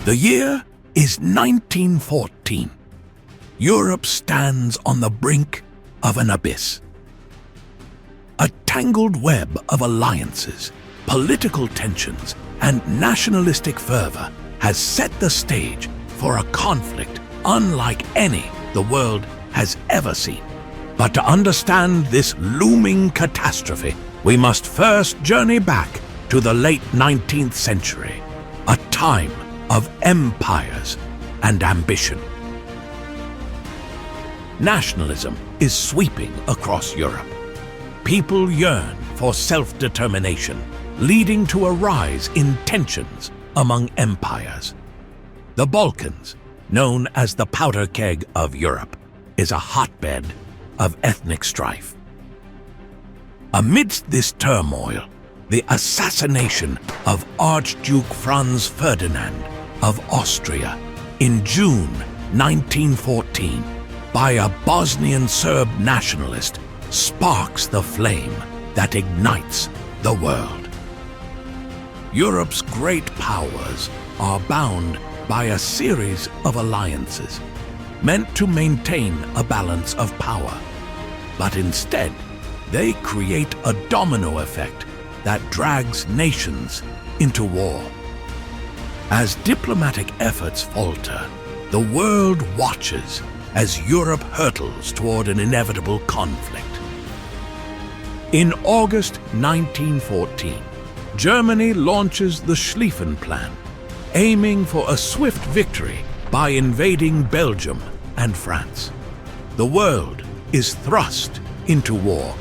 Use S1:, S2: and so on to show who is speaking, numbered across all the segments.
S1: The year is 1914. Europe stands on the brink of an abyss. A tangled web of alliances, political tensions, and nationalistic fervor has set the stage for a conflict unlike any the world has ever seen. But to understand this looming catastrophe, we must first journey back to the late 19th century, a time of empires and ambition. Nationalism is sweeping across Europe. People yearn for self-determination, leading to a rise in tensions among empires. The Balkans, known as the powder keg of Europe, is a hotbed of ethnic strife. Amidst this turmoil, the assassination of Archduke Franz Ferdinand of Austria in June 1914 by a Bosnian Serb nationalist sparks the flame that ignites the world. Europe's great powers are bound by a series of alliances meant to maintain a balance of power, but instead they create a domino effect that drags nations into war. As diplomatic efforts falter, the world watches as Europe hurtles toward an inevitable conflict. In August 1914, Germany launches the Schlieffen Plan, aiming for a swift victory by invading Belgium and France. The world is thrust into war.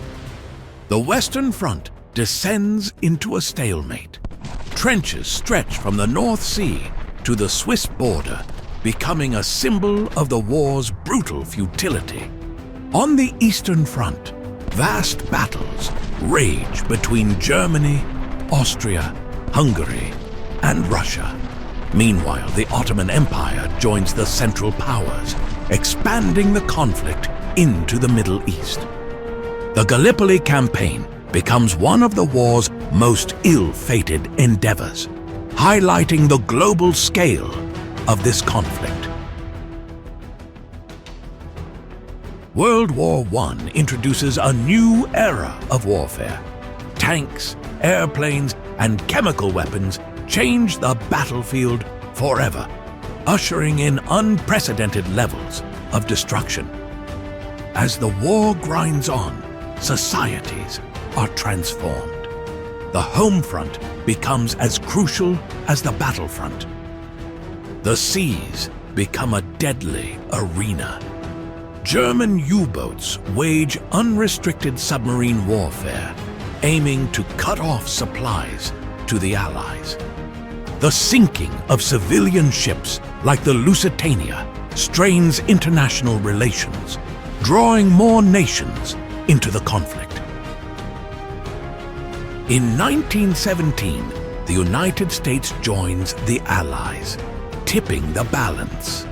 S1: The Western Front descends into a stalemate. Trenches stretch from the North Sea to the Swiss border, becoming a symbol of the war's brutal futility. On the Eastern Front, vast battles rage between Germany, Austria, Hungary, and Russia. Meanwhile, the Ottoman Empire joins the Central Powers, expanding the conflict into the Middle East. The Gallipoli Campaign becomes one of the war's most ill-fated endeavors, highlighting the global scale of this conflict. World War I introduces a new era of warfare. Tanks, airplanes, and chemical weapons change the battlefield forever, ushering in unprecedented levels of destruction. As the war grinds on, societies are transformed. The home front becomes as crucial as the battlefront. The seas become a deadly arena. German U-boats wage unrestricted submarine warfare, aiming to cut off supplies to the Allies. The sinking of civilian ships like the Lusitania strains international relations, drawing more nations into the conflict. In 1917, the United States joins the Allies, tipping the balance.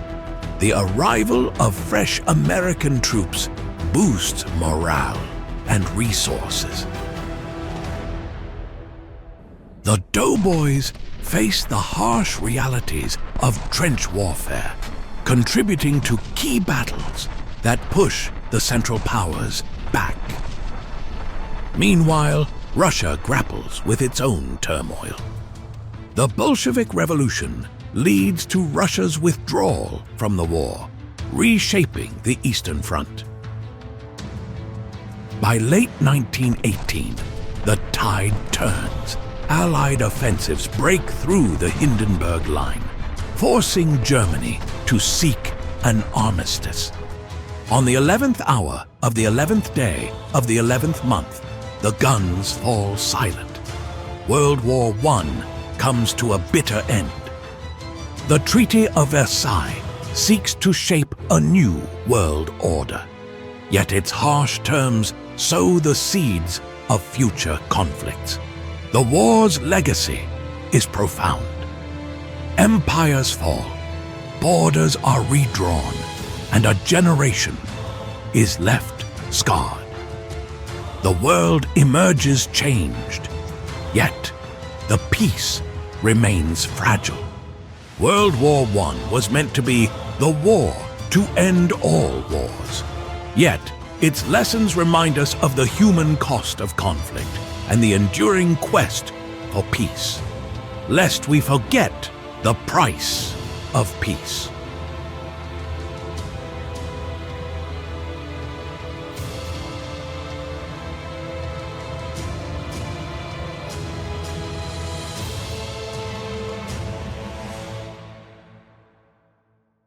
S1: The arrival of fresh American troops boosts morale and resources. The doughboys face the harsh realities of trench warfare, contributing to key battles that push the Central Powers back. Meanwhile, Russia grapples with its own turmoil. The Bolshevik Revolution leads to Russia's withdrawal from the war, reshaping the Eastern Front. By late 1918, the tide turns. Allied offensives break through the Hindenburg Line, forcing Germany to seek an armistice. On the 11th hour of the 11th day of the 11th month, the guns fall silent. World War I comes to a bitter end. The Treaty of Versailles seeks to shape a new world order, yet its harsh terms sow the seeds of future conflicts. The war's legacy is profound. Empires fall, borders are redrawn, and a generation is left scarred. The world emerges changed, yet the peace remains fragile. World War I was meant to be the war to end all wars. Yet, its lessons remind us of the human cost of conflict and the enduring quest for peace, lest we forget the price of peace.